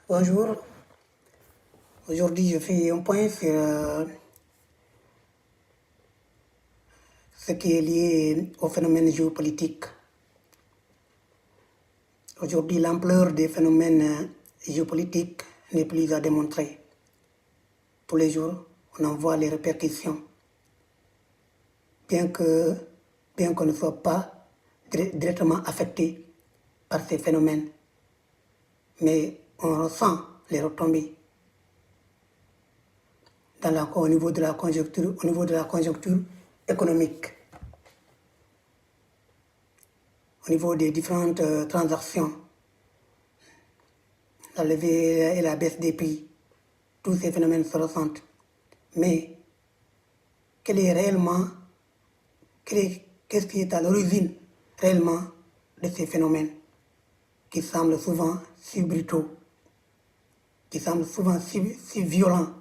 Bonjour, aujourd'hui je fais un point sur ce qui est lié au phénomène géopolitique. Aujourd'hui, l'ampleur des phénomènes géopolitiques n'est plus à démontrer. Tous les jours, on en voit les répercussions. Bien qu'on ne soit pas directement affecté par ces phénomènes, mais on ressent les retombées au niveau de la conjoncture économique, au niveau des différentes transactions, la levée et la baisse des prix, tous ces phénomènes se ressentent. Mais qu'est-ce qui est à l'origine réellement de ces phénomènes qui semblent souvent si brutaux, qui semblent souvent si violents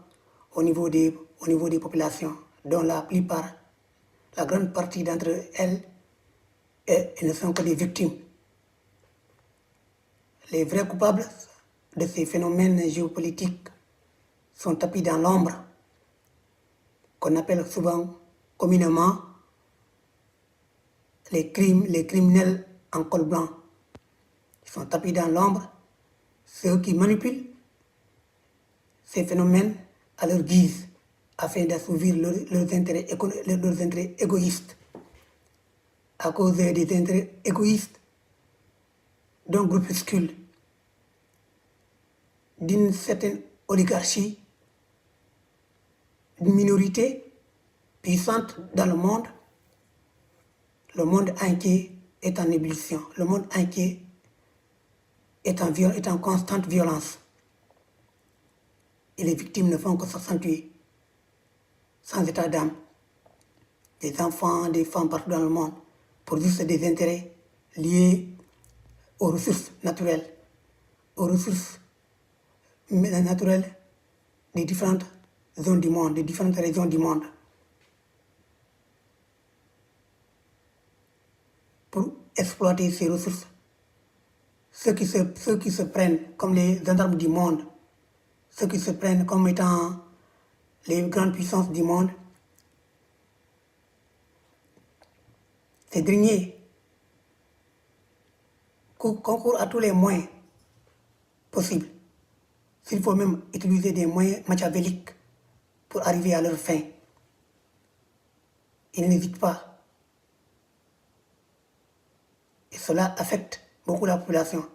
au niveau des populations, dont la grande partie d'entre elles ne sont que des victimes. Les vrais coupables de ces phénomènes géopolitiques sont tapis dans l'ombre, qu'on appelle souvent communément les criminels en col blanc. Ils sont tapis dans l'ombre, ceux qui manipulent ces phénomènes à leur guise, afin d'assouvir leurs intérêts égoïstes. À cause des intérêts égoïstes d'un groupuscule, d'une certaine oligarchie, d'une minorité puissante dans le monde entier est en ébullition, le monde entier est en constante violence. Et les victimes ne font que s'accentuer, sans état d'âme. Des enfants, des femmes partout dans le monde, pour juste des intérêts liés aux ressources naturelles, des différentes zones du monde, des différentes régions du monde. Pour exploiter ces ressources, ceux qui se prennent comme les gendarmes du monde, ceux qui se prennent comme étant les grandes puissances du monde, ces derniers concourent à tous les moyens possibles. S'il faut même utiliser des moyens machiavéliques pour arriver à leur fin, ils n'hésitent pas. Et cela affecte beaucoup la population.